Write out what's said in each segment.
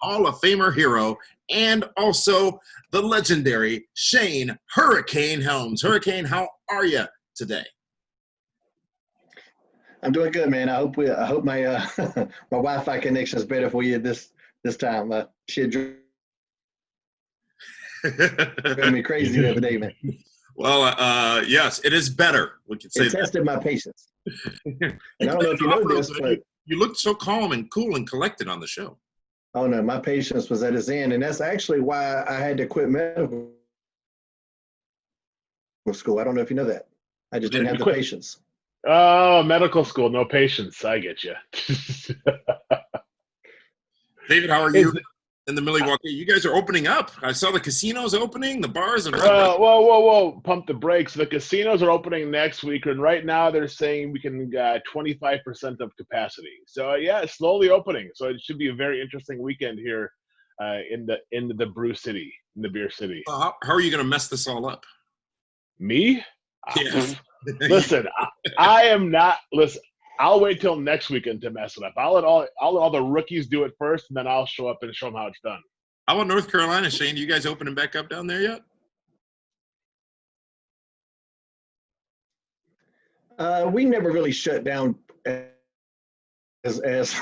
Hall of Famer hero, and also the legendary Shane Hurricane Helms. Hurricane, how are you today? I'm doing good, man. I hope my my Wi-Fi connection is better for you this time. Shit drove me crazy the other day, man. Well, yes, it is better. We can say it tested my patience. And I don't know if you know this, but you looked so calm and cool and collected on the show. Oh no, my patience was at its end, and that's actually why I had to quit medical school. I don't know if you know that. I just didn't have the patience. Oh, medical school, no patience. I get you. David, how are you in the Milwaukee? You guys are opening up. I saw the casinos opening, the bars. And whoa. Pump the brakes. The casinos are opening next week, and right now they're saying we can 25% of capacity. So, yeah, it's slowly opening. So it should be a very interesting weekend here in the brew city, in the beer city. How are you going to mess this all up? Me? Yes. Listen, I am not. Listen, I'll wait till next weekend to mess it up. I'll let all the rookies do it first, and then I'll show up and show them how it's done. How about North Carolina, Shane? You guys opening back up down there yet? We never really shut down as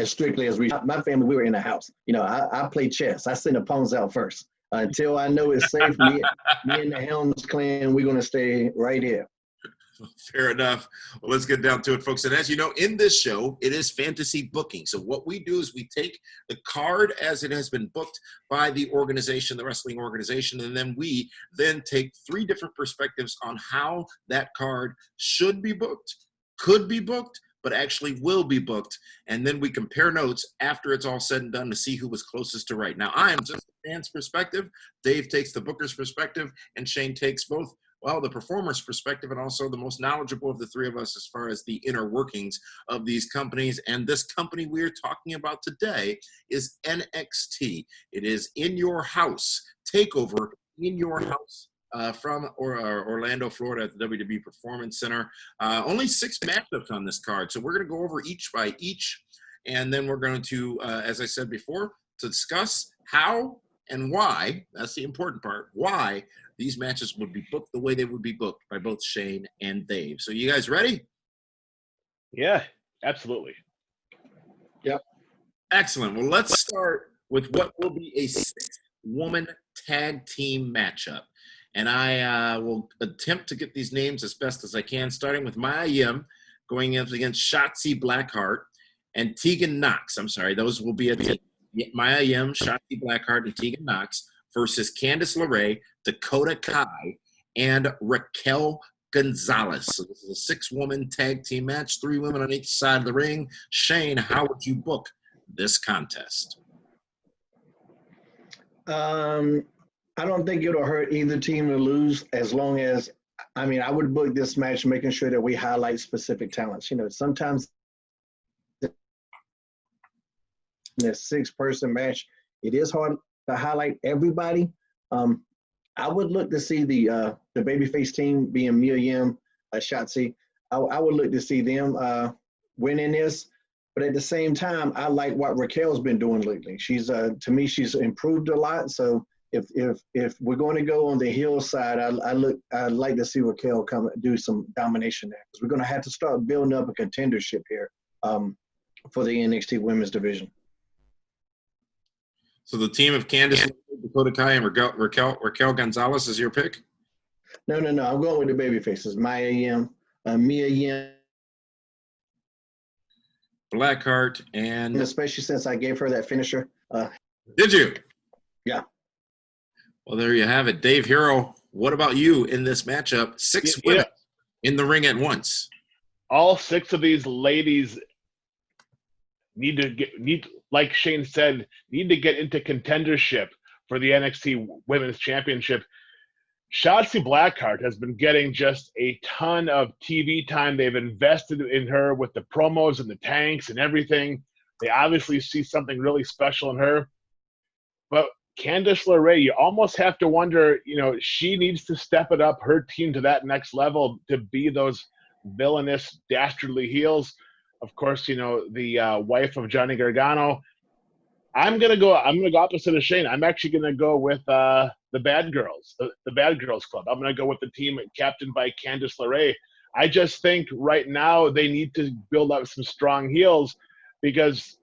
strictly as we. My family, we were in the house. You know, I play chess. I send opponents out first. Until I know it's safe, me and the Helms clan, we're going to stay right here. Fair enough. Well, let's get down to it, folks. And as you know, in this show, it is fantasy booking. So what we do is we take the card as it has been booked by the organization, the wrestling organization, and then we take three different perspectives on how that card should be booked, could be booked, but actually will be booked. And then we compare notes after it's all said and done to see who was closest to right. Now, I am just the fan's perspective. Dave takes the booker's perspective, and Shane takes both, well, the performer's perspective and also the most knowledgeable of the three of us as far as the inner workings of these companies. And this company we're talking about today is NXT. It is in your house, takeover in your house. From Orlando, Florida at the WWE Performance Center. Only 6 matchups on this card. So we're going to go over each by each. And then we're going to, as I said before, to discuss how and why, that's the important part, why these matches would be booked the way they would be booked by both Shane and Dave. So you guys ready? Yeah, absolutely. Yep. Excellent. Well, let's start with what will be a 6-woman tag team matchup. And I will attempt to get these names as best as I can, starting with Maya Yim going up against Shotzi Blackheart and Tegan Knox. I'm sorry, those will be a team. Maya Yim, Shotzi Blackheart, and Tegan Knox versus Candice LeRae, Dakota Kai, and Raquel Gonzalez. So this is a 6-woman tag team match, 3 women on each side of the ring. Shane, how would you book this contest? I don't think it'll hurt either team to lose as long as, I would book this match making sure that we highlight specific talents. You know, sometimes in a 6-person match, it is hard to highlight everybody. I would look to see the babyface team being Mia Yim, Shotzi. I would look to see them winning this. But at the same time, I like what Raquel's been doing lately. She's to me, she's improved a lot. So if we're going to go on the heel side, I'd like to see Raquel come do some domination there, because we're going to have to start building up a contendership here for the NXT Women's Division. So the team of Candice, Dakota Kai, and Raquel Gonzalez is your pick? No. I'm going with the baby faces. Maya Yim, Mia Yim. Blackheart and especially since I gave her that finisher. Did you? Yeah. Well, there you have it. Dave Hero, what about you in this matchup? 6 women in the ring at once. All 6 of these ladies like Shane said, need to get into contendership for the NXT Women's Championship. Shotzi Blackheart has been getting just a ton of TV time. They've invested in her with the promos and the tanks and everything. They obviously see something really special in her. But Candice LeRae, you almost have to wonder, she needs to step it up, her team, to that next level to be those villainous, dastardly heels. Of course, the wife of Johnny Gargano. I'm gonna go opposite of Shane. I'm actually gonna go with the Bad Girls, the Bad Girls Club. I'm gonna go with the team captained by Candice LeRae. I just think right now they need to build up some strong heels, because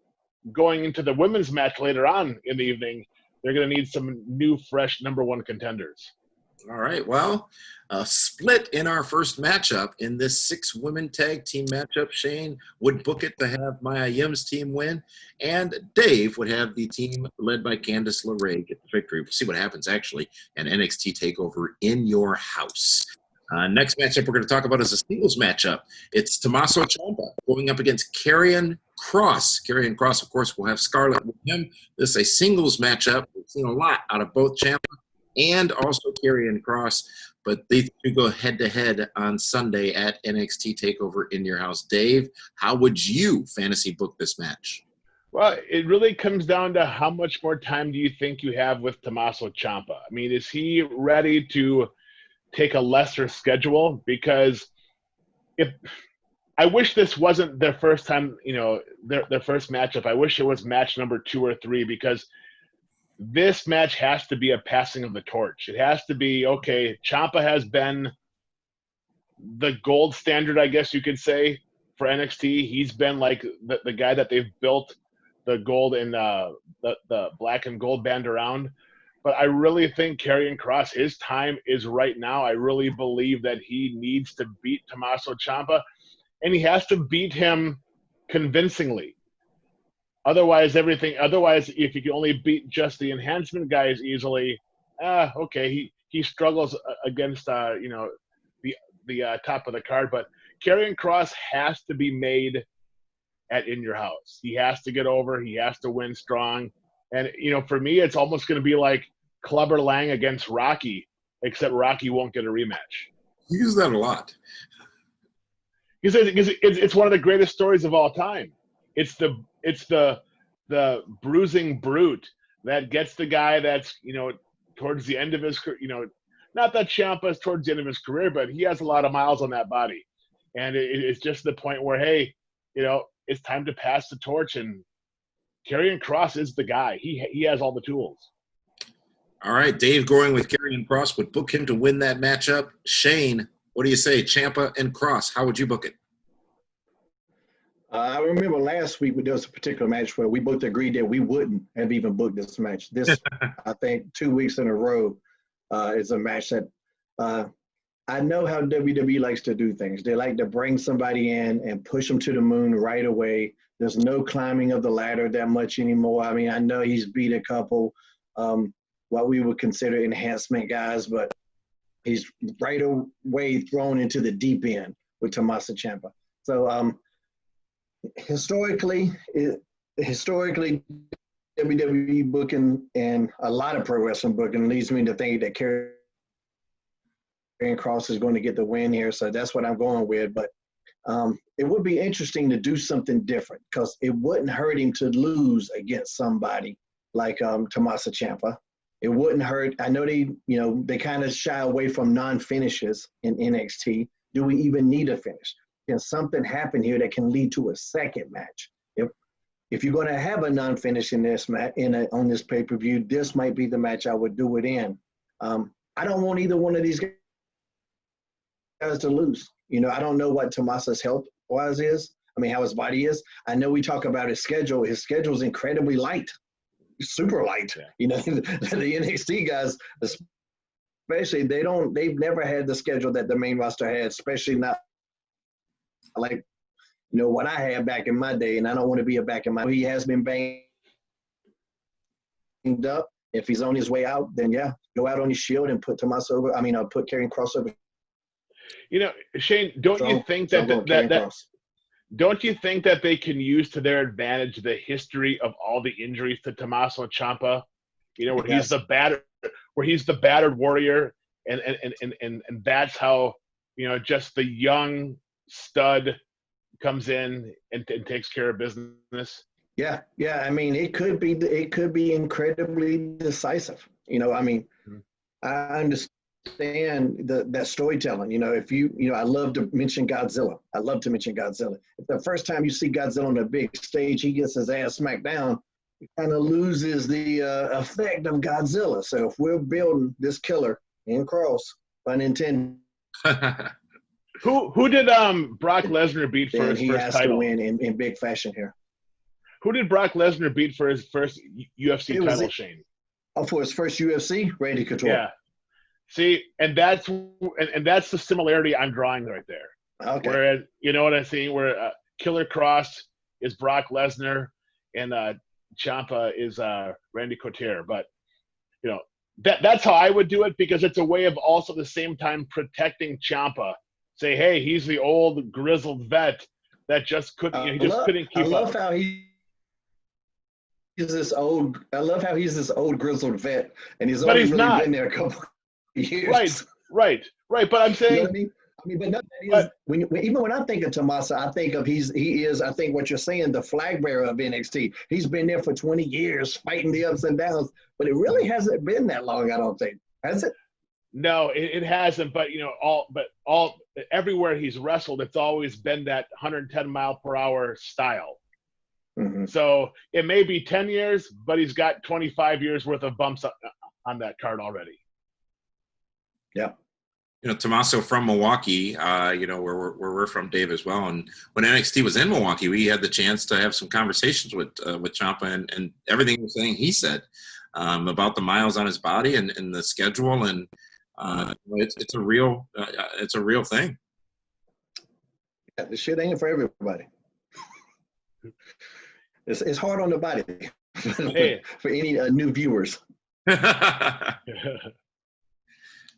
going into the women's match later on in the evening, they're gonna need some new, fresh #1 contenders. All right. Well, split in our first matchup in this 6-women tag team matchup. Shane would book it to have Maya Yim's team win, and Dave would have the team led by Candice LeRae get the victory. We'll see what happens actually an NXT TakeOver in your house. Next matchup we're going to talk about is a singles matchup. It's Tommaso Ciampa going up against Karrion Kross. Karrion Kross, of course, will have Scarlett with him. This is a singles matchup. We've seen a lot out of both Ciampa and also Karrion Kross, but they two go head-to-head on Sunday at NXT TakeOver in your house. Dave, how would you fantasy book this match? Well, it really comes down to how much more time do you think you have with Tommaso Ciampa? I mean, is he ready to take a lesser schedule? Because I wish this wasn't their first time, their first matchup. I wish it was match number 2 or 3, because this match has to be a passing of the torch. It has to be, okay, Ciampa has been the gold standard, I guess you could say, for NXT. He's been like the guy that they've built the gold and the black and gold band around. But I really think Karrion Kross, his time is right now. I really believe that he needs to beat Tommaso Ciampa, and he has to beat him convincingly. Otherwise, if you can only beat just the enhancement guys easily, okay, he struggles against the top of the card. But Karrion Kross has to be made at In Your House. He has to get over. He has to win strong. And for me, it's almost going to be like Clubber Lang against Rocky, except Rocky won't get a rematch. You use that a lot. Because it's one of the greatest stories of all time. It's the bruising brute that gets the guy that's towards the end of his not that Ciampa's towards the end of his career, but he has a lot of miles on that body, and it's just the point where hey, it's time to pass the torch, and Karrion Kross is the guy. He has all the tools. All right, Dave going with Karrion Kross would book him to win that matchup. Shane, what do you say, Ciampa and Kross? How would you book it? I remember last week there was a particular match where we both agreed that we wouldn't have even booked this match. This, I think, 2 weeks in a row is a match that I know how WWE likes to do things. They like to bring somebody in and push them to the moon right away. There's no climbing of the ladder that much anymore. I mean, I know he's beat a couple what we would consider enhancement guys, but he's right away thrown into the deep end with Tommaso Ciampa. So historically, WWE booking and a lot of pro wrestling booking leads me to think that Karrion Kross is going to get the win here. So that's what I'm going with. But it would be interesting to do something different, because it wouldn't hurt him to lose against somebody like Tommaso Ciampa. It wouldn't hurt. I know they kind of shy away from non-finishes in NXT. Do we even need a finish? Can something happen here that can lead to a second match? If you're going to have a non-finish in this match on this pay-per-view, this might be the match I would do it in. I don't want either one of these guys to lose. I don't know what Tommaso's health-wise is. I mean, how his body is. I know we talk about his schedule. His schedule is incredibly light, super light. The NXT guys, especially, they've never had the schedule that the main roster had, especially not like what I had back in my day, and I don't want to be back in my. He has been banged up. If he's on his way out, then go out on your shield and put Tommaso over. Put Karrion Kross over. Shane, don't you think that they can use to their advantage the history of all the injuries to Tommaso Ciampa? Where he's the battered warrior, and that's how just the young stud comes in and takes care of business. Yeah. I mean, it could be incredibly decisive. I understand that storytelling. I love to mention Godzilla. If the first time you see Godzilla on a big stage, he gets his ass smacked down, kind of loses the effect of Godzilla. So if we're building this killer in Cross, pun intended, Who did Brock Lesnar beat for then his he first has title? to win in big fashion here. Who did Brock Lesnar beat for his first UFC title, Shane? Oh, for his first UFC, Randy Couture. Yeah. See, and that's the similarity I'm drawing right there. Okay. Whereas, you know what I'm saying? Where Killer Cross is Brock Lesnar and Ciampa is Randy Couture. But you know that's how I would do it, because it's a way of also at the same time protecting Ciampa. Say, hey, he's the old grizzled vet that just couldn't couldn't keep up. I love how he's this old. I love how he's this old grizzled vet, and he's only really been there a couple of years. Right. But I'm saying, you know what I mean? But no, that is, even when I think of Tommaso, I think of he is. I think what you're saying, the flag bearer of NXT. He's been there for 20 years, fighting the ups and downs. But it really hasn't been that long. I don't think, has it? No, it hasn't. But everywhere he's wrestled, it's always been that 110 mile per hour style. Mm-hmm. So it may be 10 years, but he's got 25 years worth of bumps on that card already. Yeah. You know, Tommaso from Milwaukee, where we're from, Dave, as well. And when NXT was in Milwaukee, we had the chance to have some conversations with Ciampa, and everything he was saying, he said about the miles on his body and the schedule, and it's a real thing. Yeah, the shit ain't for everybody. It's hard on the body for any new viewers.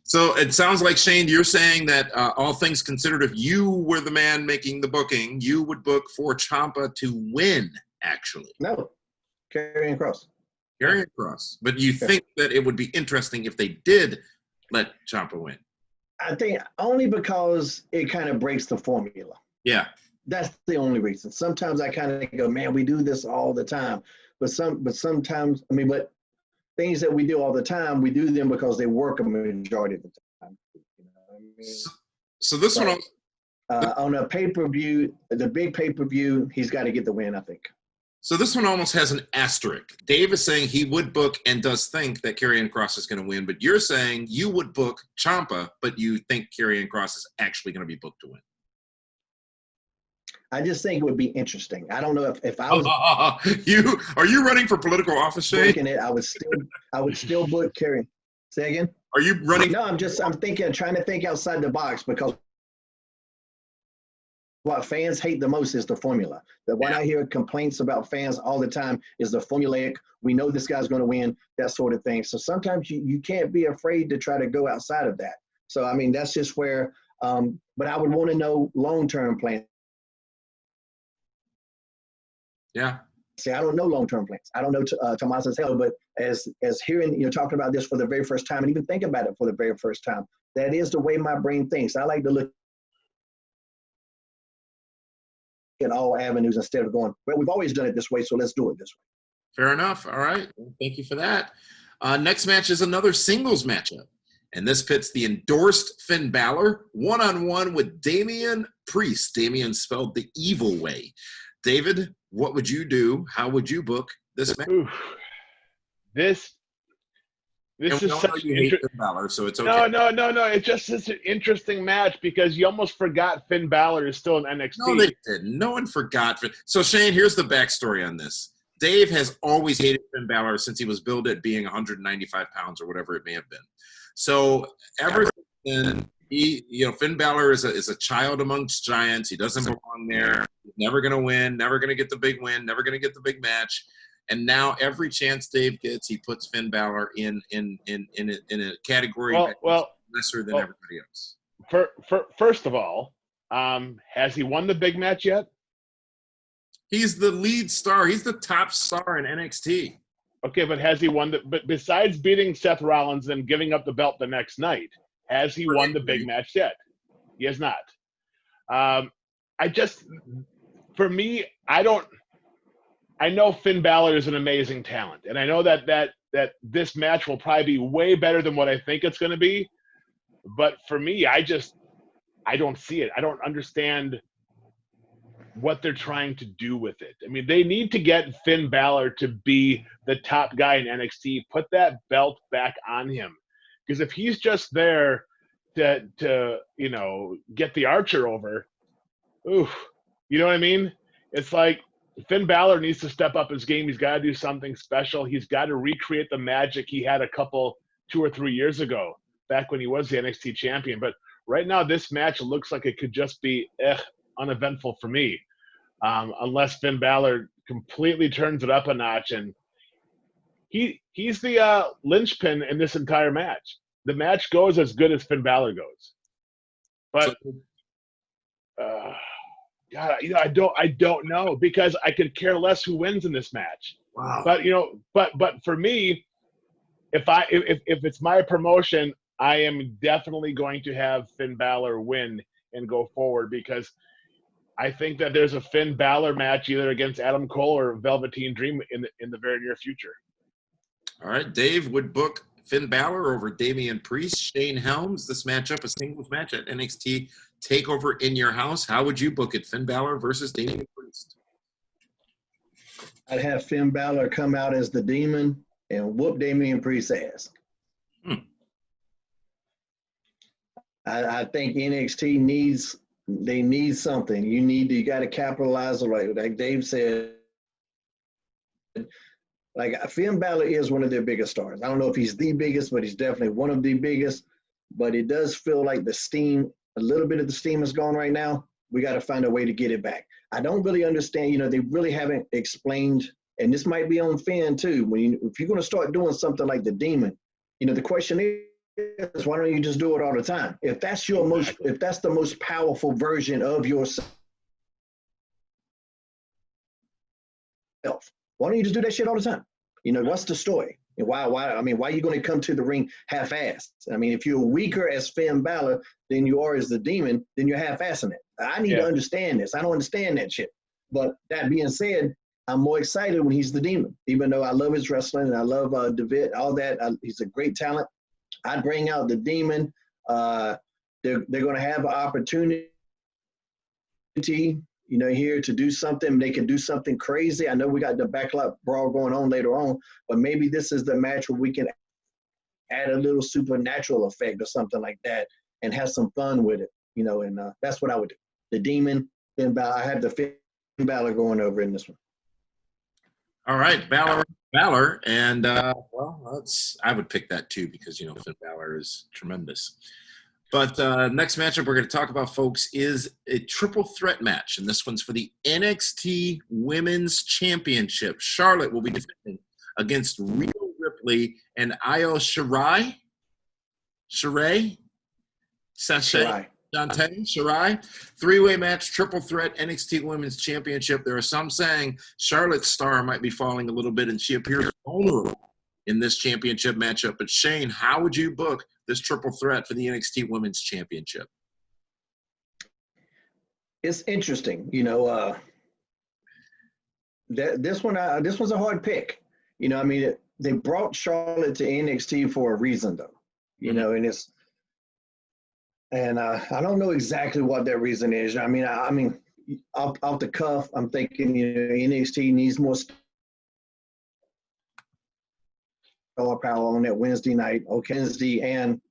So it sounds like, Shane, you're saying that all things considered, if you were the man making the booking, you would book for Ciampa to win, actually. No, Karrion Kross. Karrion Kross. But you think that it would be interesting if they did let Ciampa win? I think only because it kind of breaks the formula. Yeah. That's the only reason. Sometimes I kind of go, man, we do this all the time. But sometimes, but things that we do all the time, we do them because they work a majority of the time. You know what I mean? So this one on a pay-per-view, the big pay-per-view, he's got to get the win, I think. So this one almost has an asterisk. Dave is saying he would book and does think that Karrion Kross is going to win, but you're saying you would book Ciampa, but you think Karrion Kross is actually going to be booked to win. I just think it would be interesting. I don't know if I was are you running for political office, Shane? booking it, I would still book Karrion. Say again? Are you running? No, I'm trying to think outside the box, because what fans hate the most is the formula. When I hear complaints about fans all the time is the formulaic, we know this guy's going to win, that sort of thing. So sometimes you can't be afraid to try to go outside of that. So, I mean, that's just where, but I would want to know long-term plans. Yeah. See, I don't know long-term plans. I don't know Tommaso's hell, but as hearing talking about this for the very first time, and even think about it for the very first time, that is the way my brain thinks. I like to look at all avenues instead of going, well, we've always done it this way, so let's do it this way. Fair enough. All right. Well, thank you for that. Next match is another singles matchup, and this pits the endorsed Finn Balor one-on-one with Damian Priest. Damian spelled the evil way. David, what would you do? How would you book this match? This is such Finn Balor, so it's okay. No. It's just such an interesting match because you almost forgot Finn Balor is still in NXT. No, they didn't. No one forgot. So, Shane, here's the backstory on this. Dave has always hated Finn Balor since he was billed at being 195 pounds or whatever it may have been. So, ever since then, Finn Balor is a child amongst giants. He doesn't belong there. He's never going to win, never going to get the big win, never going to get the big match. And now every chance Dave gets, he puts Finn Balor in a category lesser than everybody else. First of all, has he won the big match yet? He's the lead star. He's the top star in NXT. Okay, but has he won but besides beating Seth Rollins and giving up the belt the next night, has he won the big match yet? He has not. I know Finn Balor is an amazing talent, and I know that this match will probably be way better than what I think it's going to be. But for me, I don't see it. I don't understand what they're trying to do with it. I mean, they need to get Finn Balor to be the top guy in NXT, put that belt back on him. Because if he's just there to get the Archer over, oof, you know what I mean? It's like Finn Balor needs to step up his game. He's got to do something special. He's got to recreate the magic he had 2 or 3 years ago, back when he was the NXT champion. But right now, this match looks like it could just be uneventful for me, unless Finn Balor completely turns it up a notch. And he's the linchpin in this entire match. The match goes as good as Finn Balor goes. But God, I don't know, because I could care less who wins in this match. Wow. But for me, if it's my promotion, I am definitely going to have Finn Balor win and go forward, because I think that there's a Finn Balor match either against Adam Cole or Velveteen Dream in the very near future. All right, Dave would book Finn Balor over Damian Priest. Shane Helms, this matchup, a singles match at NXT TakeOver in your house. How would you book it? Finn Balor versus Damian Priest. I'd have Finn Balor come out as the Demon and whoop Damian Priest's ass. I think NXT needs something. You got to capitalize on it. Like Dave said, like Finn Balor is one of their biggest stars. I don't know if he's the biggest, but he's definitely one of the biggest. But it does feel like a little bit of the steam is gone right now. We got to find a way to get it back. I don't really understand. They really haven't explained, and this might be on Finn too. If you're going to start doing something like the Demon, the question is, why don't you just do it all the time? If that's the most powerful version of yourself, why don't you just do that shit all the time? What's the story? And why are you going to come to the ring half-assed? I mean, if you're weaker as Finn Balor than you are as the Demon, then you're half-assing it. I need to understand this. I don't understand that shit. But that being said, I'm more excited when he's the Demon, even though I love his wrestling and I love David, all that. He's a great talent. I'd bring out the Demon. They're going to have an opportunity, here to do something. They can do something crazy. I know we got the backlot brawl going on later on, but maybe this is the match where we can add a little supernatural effect or something like that and have some fun with it, and that's what I would do. The Demon, Finn Balor. I have the Finn Balor going over in this one. All right, Balor, and I would pick that too, because Finn Balor is tremendous. But next matchup we're going to talk about, folks, is a triple threat match, and this one's for the NXT Women's Championship. Charlotte will be defending against Rhea Ripley and Io Shirai. Shirai. Three-way match, triple threat, NXT Women's Championship. There are some saying Charlotte's star might be falling a little bit, and she appears vulnerable in this championship matchup. But Shane, how would you book this triple threat for the NXT Women's Championship? It's interesting, this one's a hard pick. They brought Charlotte to NXT for a reason, though. And I don't know exactly what that reason is. I mean, off the cuff, I'm thinking NXT needs more star power on that Wednesday night, Wednesday, and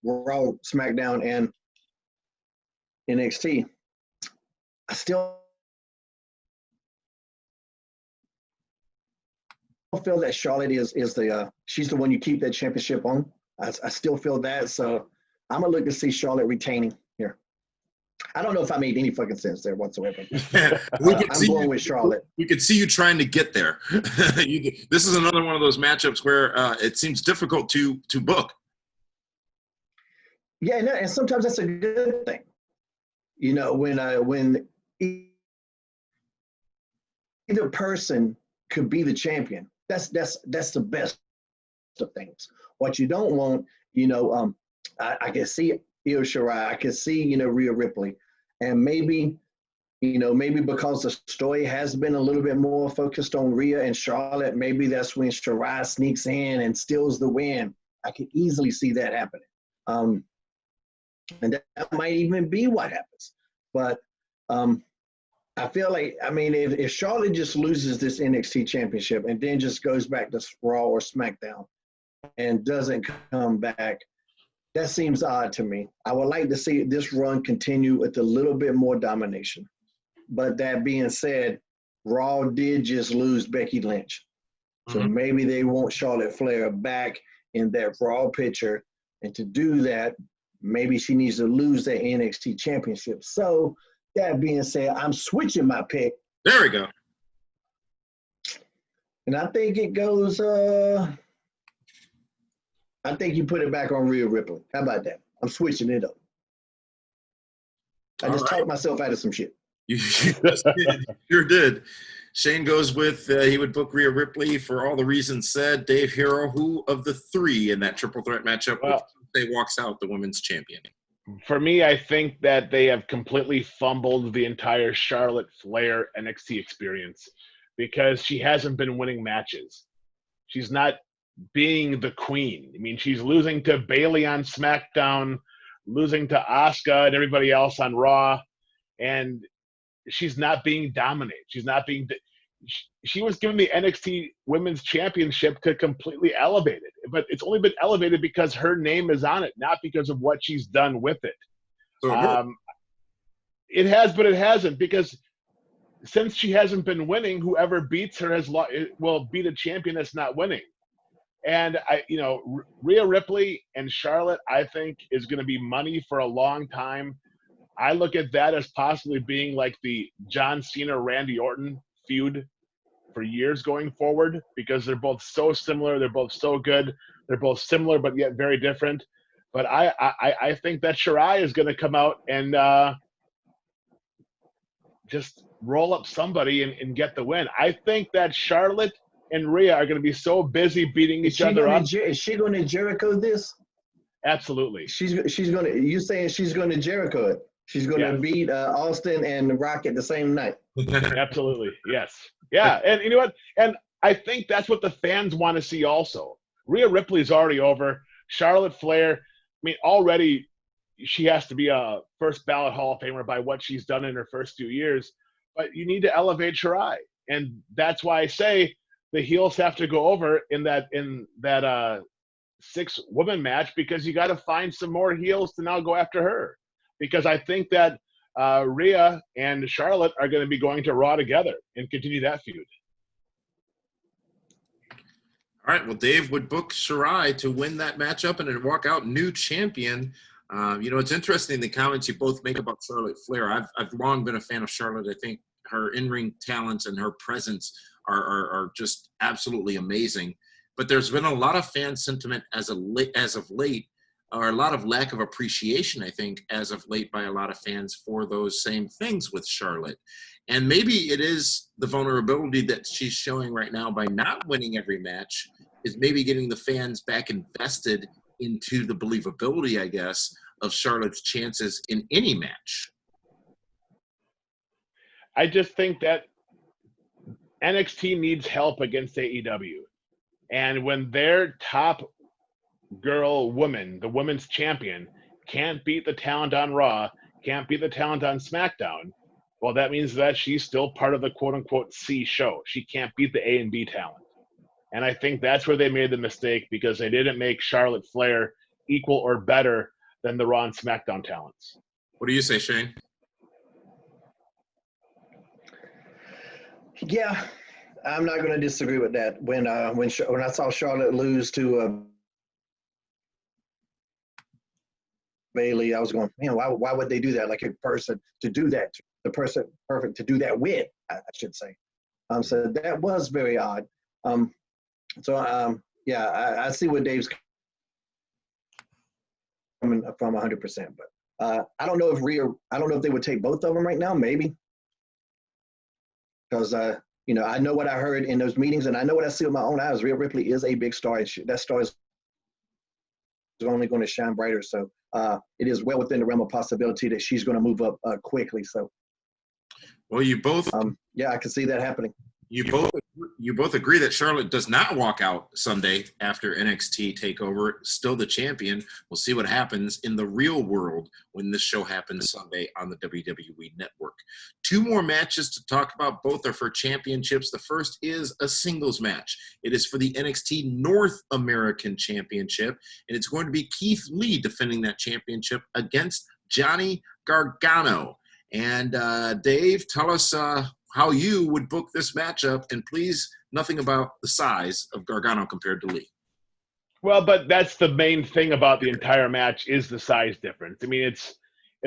Raw, SmackDown, and NXT. I still feel that Charlotte is she's the one you keep that championship on. I still feel that, so I'm gonna look to see Charlotte retaining here. I don't know if I made any fucking sense there whatsoever. I'm going with Charlotte. We could see you trying to get there. This is another one of those matchups where it seems difficult to book. Yeah, and sometimes that's a good thing. When either person could be the champion, that's the best of things. What you don't want, I can see Io Shirai, I can see Rhea Ripley, and maybe because the story has been a little bit more focused on Rhea and Charlotte, maybe that's when Shirai sneaks in and steals the win. I could easily see that happening, and that might even be what happens. But I I feel like, I mean, if Charlotte just loses this NXT championship and then just goes back to Raw or SmackDown and doesn't come back, that seems odd to me. I would like to see this run continue with a little bit more domination. But that being said, Raw did just lose Becky Lynch. So maybe they want Charlotte Flair back in that Raw picture. And to do that, maybe she needs to lose that NXT championship. So that being said, I'm switching my pick. There we go. And I think it goes, I think you put it back on Rhea Ripley. How about that? I'm switching it up. I just talked myself out of some shit. You sure did. Shane goes with he would book Rhea Ripley for all the reasons said. Dave Hero, who of the three in that triple threat matchup walks out the women's champion? For me, I think that they have completely fumbled the entire Charlotte Flair NXT experience because she hasn't been winning matches. She's not being the queen. I mean, she's losing to Bayley on SmackDown, losing to Asuka and everybody else on Raw, and she's not being dominated. She's not being – she was given the NXT Women's Championship to completely elevate it, but it's only been elevated because her name is on it, not because of what she's done with it. It has, but it hasn't, because since she hasn't been winning, whoever beats her will beat a champion that's not winning. And Rhea Ripley and Charlotte, I think, is going to be money for a long time. I look at that as possibly being like the John Cena, Randy Orton feud for years going forward, because they're both so similar. They're both so good. They're both similar, but yet very different. But I think that Shirai is going to come out and just roll up somebody and get the win. I think that Charlotte and Rhea are going to be so busy beating each other up. Is she going to Jericho this? Absolutely. She's going to. You saying she's going to Jericho it? She's going to beat Austin and Rock at the same night. Absolutely. Yes. Yeah. And you know what? And I think that's what the fans want to see also. Rhea Ripley's already over. Charlotte Flair, I mean, already she has to be a first ballot Hall of Famer by what she's done in her first few years. But you need to elevate Shirai. And that's why I say the heels have to go over in that 6-woman match, because you got to find some more heels to now go after her. Because I think that Rhea and Charlotte are going to be going to Raw together and continue that feud. All right. Well, Dave would book Shirai to win that matchup and then walk out new champion. It's interesting the comments you both make about Charlotte Flair. I've long been a fan of Charlotte. I think her in-ring talents and her presence are just absolutely amazing. But there's been a lot of fan sentiment as of late, or a lot of lack of appreciation, I think, as of late by a lot of fans for those same things with Charlotte. And maybe it is the vulnerability that she's showing right now by not winning every match is maybe getting the fans back invested into the believability, I guess, of Charlotte's chances in any match. I just think that NXT needs help against AEW. And when their top woman, the women's champion, can't beat the talent on Raw, can't beat the talent on SmackDown, well, that means that she's still part of the quote-unquote C show. She can't beat the A and B talent. And I think that's where they made the mistake, because they didn't make Charlotte Flair equal or better than the Raw and SmackDown talents. What do you say, Shane? Yeah, I'm not going to disagree with that. When I saw Charlotte lose to Bayley, I was going, man, why would they do that? Like a person to do that, the person perfect to do that with, I should say. So that was very odd. I see where Dave's coming from 100%. But I don't know if they would take both of them right now, maybe. Because, I know what I heard in those meetings, and I know what I see with my own eyes. Rhea Ripley is a big star, and that star is only going to shine brighter. So it is well within the realm of possibility that she's going to move up quickly. So, well, you both, I can see that happening. You you both agree that Charlotte does not walk out Sunday after NXT TakeOver, still the champion. We'll see what happens in the real world when this show happens Sunday on the WWE Network. 2 more matches to talk about. Both are for championships. The first is a singles match. It is for the NXT North American Championship, and it's going to be Keith Lee defending that championship against Johnny Gargano. And Dave, tell us how you would book this matchup, and please, nothing about the size of Gargano compared to Lee. Well, but that's the main thing about the entire match is the size difference. I mean, it's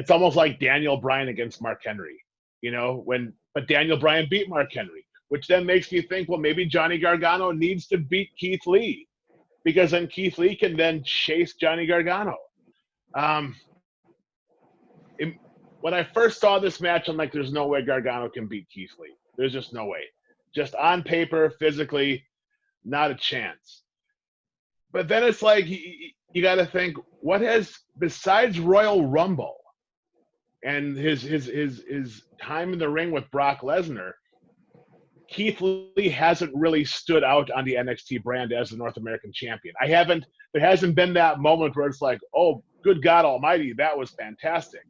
almost like Daniel Bryan against Mark Henry, but Daniel Bryan beat Mark Henry, which then makes me think, well, maybe Johnny Gargano needs to beat Keith Lee, because then Keith Lee can then chase Johnny Gargano. When I first saw this match, I'm like, there's no way Gargano can beat Keith Lee. There's just no way. Just on paper, physically, not a chance. But then it's like, you got to think, what has, besides Royal Rumble and his time in the ring with Brock Lesnar, Keith Lee hasn't really stood out on the NXT brand as the North American champion. There hasn't been that moment where it's like, oh, good God almighty, that was fantastic.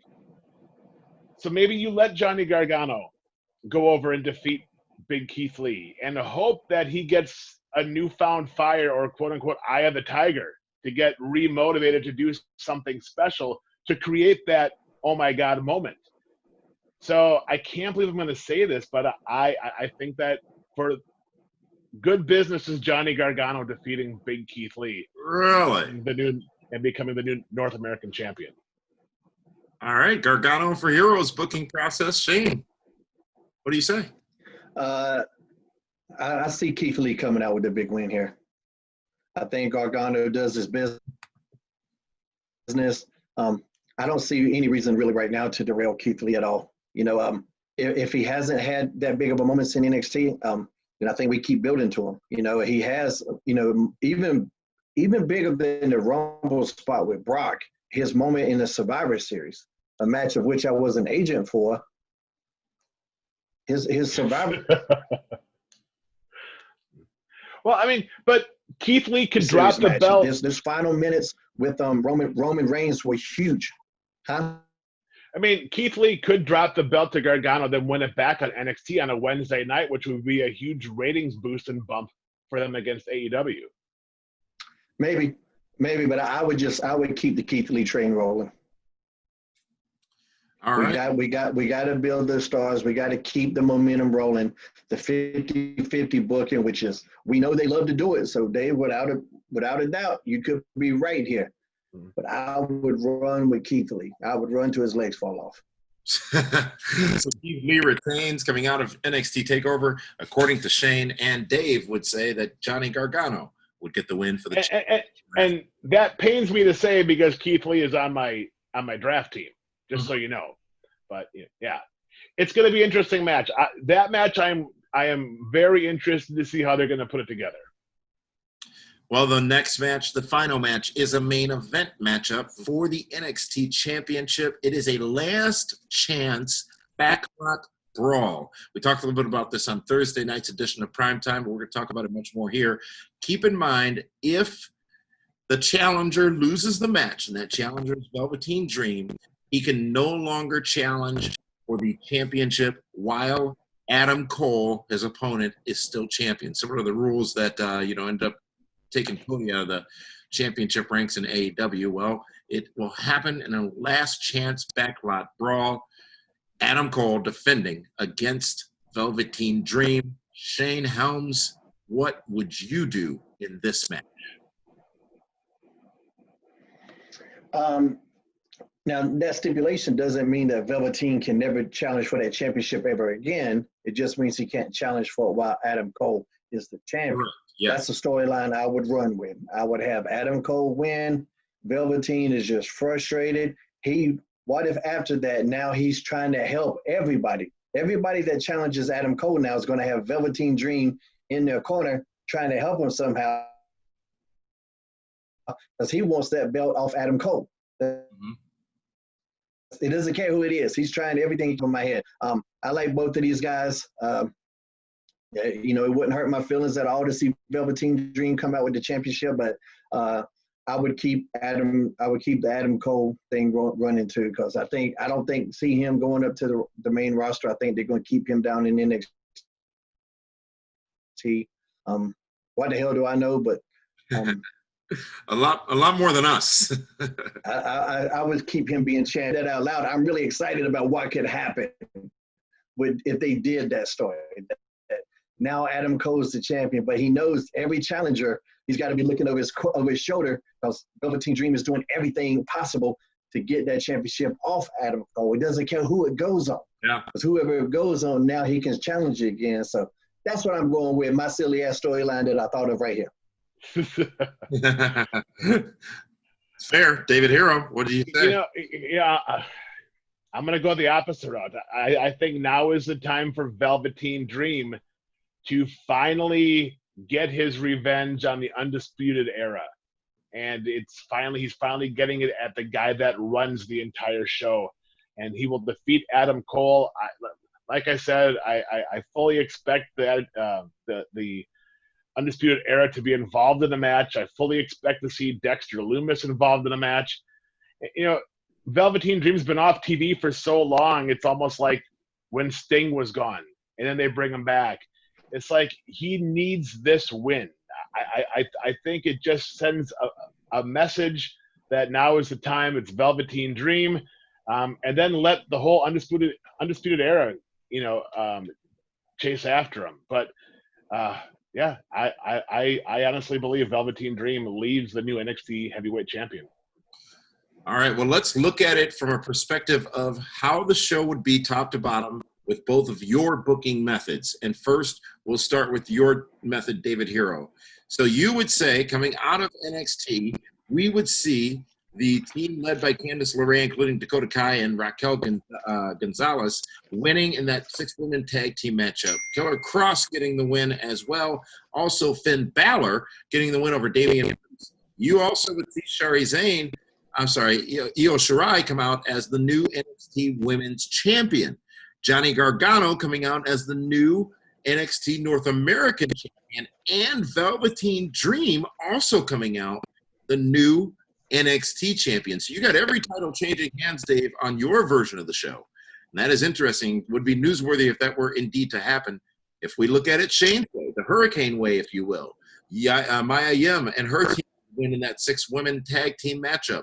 So maybe you let Johnny Gargano go over and defeat Big Keith Lee and hope that he gets a newfound fire, or quote-unquote eye of the tiger, to get re-motivated to do something special to create that oh my God moment. So I can't believe I'm going to say this, but I think that for good business is Johnny Gargano defeating Big Keith Lee. Really? And becoming the new North American champion. All right, Gargano for Heroes booking process. Shane, what do you say? I see Keith Lee coming out with a big win here. I think Gargano does his business. I don't see any reason really right now to derail Keith Lee at all. If he hasn't had that big of a moment in NXT, then I think we keep building to him. He has, even bigger than the Rumble spot with Brock, his moment in the Survivor Series, a match of which I was an agent for. His Survivor. Well, I mean, but Keith Lee could drop the belt. This final minutes with Roman Reigns were huge. Huh? I mean, Keith Lee could drop the belt to Gargano, then win it back on NXT on a Wednesday night, which would be a huge ratings boost and bump for them against AEW. Maybe, but I would keep the Keith Lee train rolling. All right. We got to build the stars. We got to keep the momentum rolling. The 50-50 booking, which is, we know they love to do it. So Dave, without a doubt, you could be right here. But I would run with Keith Lee. I would run till his legs fall off. So Keith Lee retains coming out of NXT TakeOver, according to Shane, and Dave would say that Johnny Gargano would get the win for the and that pains me to say, because Keith Lee is on my draft team, just so you know. But yeah, it's going to be an interesting match. That match, I am very interested to see how they're going to put it together. Well, the next match, the final match, is a main event matchup for the NXT Championship. It is a last chance backlot brawl. We talked a little bit about this on Thursday night's edition of Primetime, but we're going to talk about it much more here. Keep in mind, if the challenger loses the match, and that challenger is Velveteen Dream, he can no longer challenge for the championship while Adam Cole, his opponent, is still champion. Similar to the rules that end up taking Cody out of the championship ranks in AEW. Well, it will happen in a last chance backlot brawl. Adam Cole defending against Velveteen Dream. Shane Helms, what would you do in this match? Now, that stipulation doesn't mean that Velveteen can never challenge for that championship ever again. It just means he can't challenge for it while Adam Cole is the champion. Right. Yeah. That's the storyline I would run with. I would have Adam Cole win. Velveteen is just frustrated. What if after that, now he's trying to help everybody? Everybody that challenges Adam Cole now is going to have Velveteen Dream in their corner trying to help him somehow, because he wants that belt off Adam Cole. Mm-hmm. It doesn't care who it is. He's trying everything from my head. I like both of these guys. It wouldn't hurt my feelings at all to see Velveteen Dream come out with the championship, but I would keep Adam. I would keep the Adam Cole thing running too, because I don't think see him going up to the main roster. I think they're going to keep him down in NXT. What the hell do I know? But a lot more than us. I would keep him being chanted out loud. I'm really excited about what could happen if they did that story. Now Adam Cole's the champion, but he knows every challenger, he's got to be looking over his shoulder, because Velveteen Dream is doing everything possible to get that championship off Adam Cole. It doesn't care who it goes on. Yeah. Because whoever it goes on, now he can challenge it again. So that's what I'm going with, my silly ass storyline that I thought of right here. Fair. David Hero, what do you say? I'm going to go the opposite route. I think now is the time for Velveteen Dream to finally get his revenge on the Undisputed Era. And he's finally getting it at the guy that runs the entire show. And he will defeat Adam Cole. Like I said, I fully expect that the Undisputed Era to be involved in the match. I fully expect to see Dexter Lumis involved in the match. Velveteen Dream's been off TV for so long, it's almost like when Sting was gone, and then they bring him back. It's like he needs this win. I think it just sends a message that now is the time. It's Velveteen Dream, and then let the whole Undisputed Era, chase after him. But I honestly believe Velveteen Dream leaves the new NXT Heavyweight Champion. All right, well, let's look at it from a perspective of how the show would be top to bottom with both of your booking methods. And first, we'll start with your method, David Hero. So you would say, coming out of NXT, we would see the team led by Candice LeRae, including Dakota Kai and Raquel Gonzalez, winning in that 6-woman tag team matchup. Killer Cross getting the win as well. Also, Finn Balor getting the win over Damian Priest. You also would see Io Shirai come out as the new NXT Women's Champion. Johnny Gargano coming out as the new NXT North American Champion. And Velveteen Dream also coming out the new NXT Champion. So you got every title changing hands, Dave, on your version of the show. And that is interesting. Would be newsworthy if that were indeed to happen. If we look at it Shane's way, the Hurricane way, if you will. Maya Yim and her team win in that 6-women tag team matchup.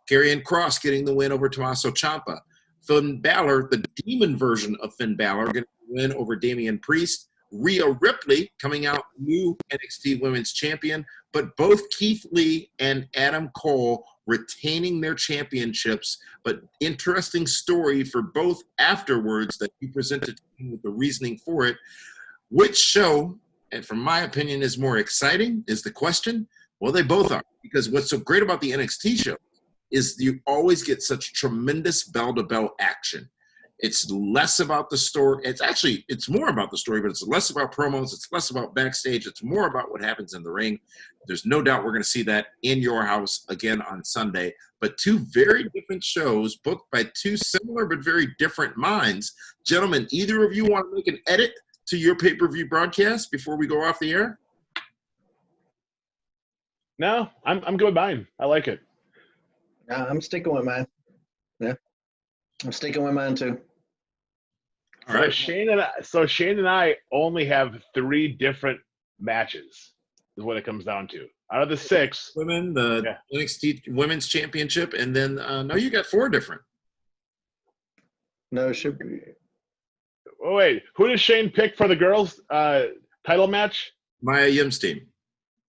Karrion Kross getting the win over Tommaso Ciampa. Finn Balor, the demon version of Finn Balor, getting the win over Damian Priest. Rhea Ripley coming out new NXT Women's Champion. But both Keith Lee and Adam Cole retaining their championships. But interesting story for both afterwards that you presented to me with the reasoning for it. Which show, and from my opinion, is more exciting is the question. Well, they both are. Because what's so great about the NXT show is you always get such tremendous bell-to-bell action. It's less about the story. It's more about the story, but it's less about promos. It's less about backstage. It's more about what happens in the ring. There's no doubt we're going to see that in your house again on Sunday. But two very different shows booked by two similar but very different minds. Gentlemen, either of you want to make an edit to your pay-per-view broadcast before we go off the air? No, I'm good with mine. I like it. I'm sticking with mine. Yeah, I'm sticking with mine too. All right. So Shane and I only have 3 different matches, is what it comes down to. Out of the 6, women, the NXT Women's Championship, and then no, you got 4 different. No, it should be. Oh wait, who does Shane pick for the girls' title match? Maya Yim's team.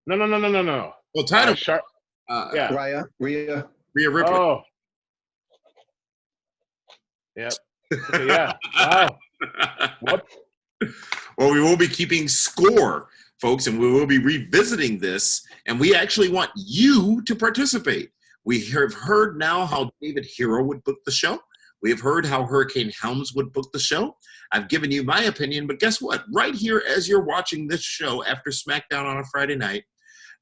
No. Well, title. Rhea Ripley. Oh. Yep. Okay, yeah. Wow. What? Well, we will be keeping score, folks, and we will be revisiting this, and we actually want you to participate. We have heard now how David Hero would book the show. We have heard how Hurricane Helms would book the show. I've given you my opinion, but guess what? Right here as you're watching this show after SmackDown on a Friday night,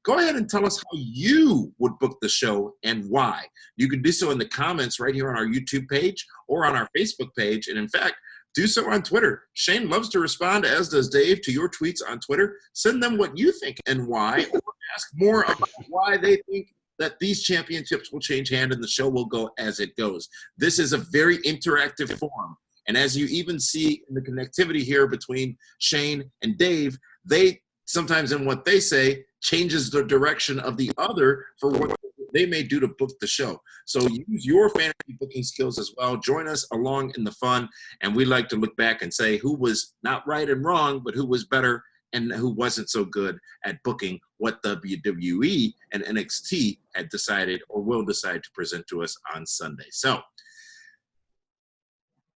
go ahead and tell us how you would book the show and why. You can do so in the comments right here on our YouTube page or on our Facebook page. And in fact, do so on Twitter. Shane loves to respond, as does Dave, to your tweets on Twitter. Send them what you think and why, or ask more about why they think that these championships will change hand and the show will go as it goes. This is a very interactive forum. And as you even see in the connectivity here between Shane and Dave, they sometimes in what they say changes the direction of the other for what they may do to book the show. So use your fantasy booking skills as well. Join us along in the fun. And we like to look back and say who was not right and wrong, but who was better and who wasn't so good at booking what WWE and NXT had decided or will decide to present to us on Sunday. So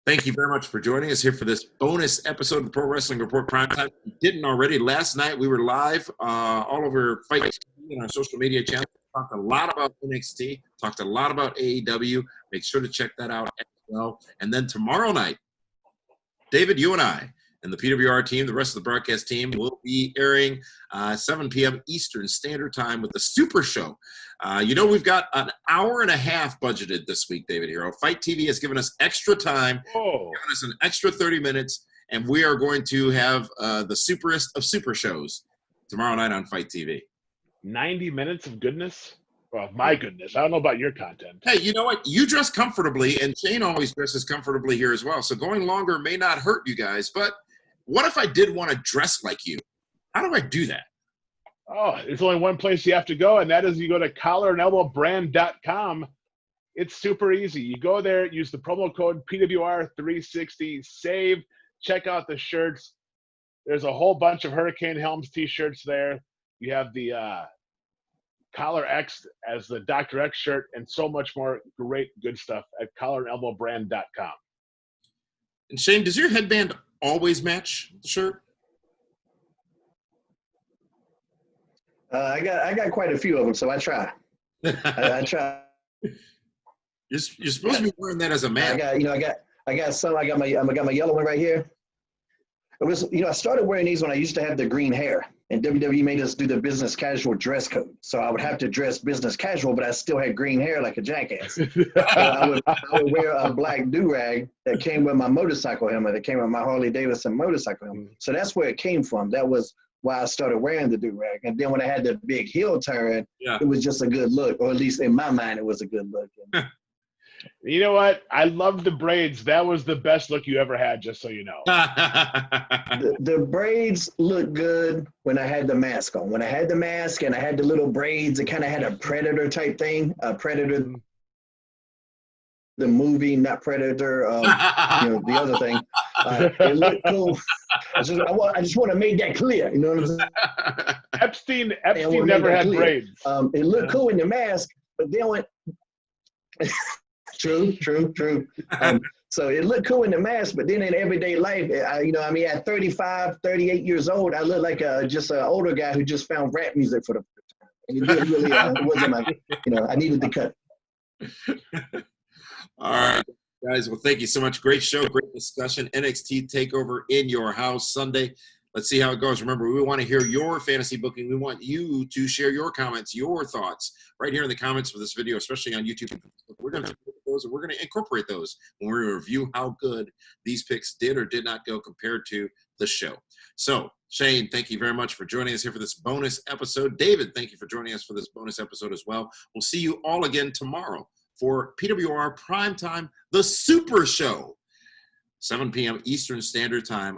thank you very much for joining us here for this bonus episode of the Pro Wrestling Report Primetime. If you didn't already, last night we were live all over Fight TV and our social media channel. Talked a lot about NXT, talked a lot about AEW. Make sure to check that out as well. And then tomorrow night, David, you and I, and the PWR team, the rest of the broadcast team, will be airing 7 p.m. Eastern Standard Time with the Super Show. We've got an hour and a half budgeted this week, David Hero. Fight TV has given us extra time, given us an extra 30 minutes, and we are going to have the superest of super shows tomorrow night on Fight TV. 90 minutes of goodness? Well, my goodness. I don't know about your content. Hey, you know what? You dress comfortably, and Shane always dresses comfortably here as well. So going longer may not hurt you guys, but what if I did want to dress like you? How do I do that? Oh, there's only one place you have to go, and that is you go to collarandelbowbrand.com. It's super easy. You go there, use the promo code PWR360, save, check out the shirts. There's a whole bunch of Hurricane Helms t-shirts there. You have the Collar X as the Dr. X shirt and so much more great good stuff at collarandelbowbrand.com. And Shane, does your headband always match the shirt? I got quite a few of them, so I try. I try. You're supposed to be wearing that as a man. I got some. I got my yellow one right here. It was, I started wearing these when I used to have the green hair, and WWE made us do the business casual dress code. So I would have to dress business casual, but I still had green hair like a jackass. So I would wear a black do-rag that came with my motorcycle helmet, that came with my Harley Davidson motorcycle helmet. So that's where it came from. That was why I started wearing the do-rag. And then when I had the big heel turn, It was just a good look, or at least in my mind, it was a good look. You know what? I love the braids. That was the best look you ever had, just so you know. The braids look good when I had the mask on. When I had the mask and I had the little braids, it kind of had a Predator type thing. Predator, the movie, not Predator, the other thing. It looked cool. I just want to make that clear. You know what I'm saying? Epstein never had braids. It looked cool in the mask, but then when True. So it looked cool in the mask, but then in everyday life, at 35, 38 years old, I look like just an older guy who just found rap music for the first time. And it didn't really, it wasn't like, I needed to cut. All right, guys. Well, thank you so much. Great show, great discussion. NXT TakeOver in your house Sunday. Let's see how it goes. Remember, we want to hear your fantasy booking. We want you to share your comments, your thoughts right here in the comments for this video, especially on YouTube. We're going to take those and we're going to incorporate those when we review how good these picks did or did not go compared to the show. So, Shane, thank you very much for joining us here for this bonus episode. David, thank you for joining us for this bonus episode as well. We'll see you all again tomorrow for PWR Primetime, the Super Show, 7 p.m. Eastern Standard Time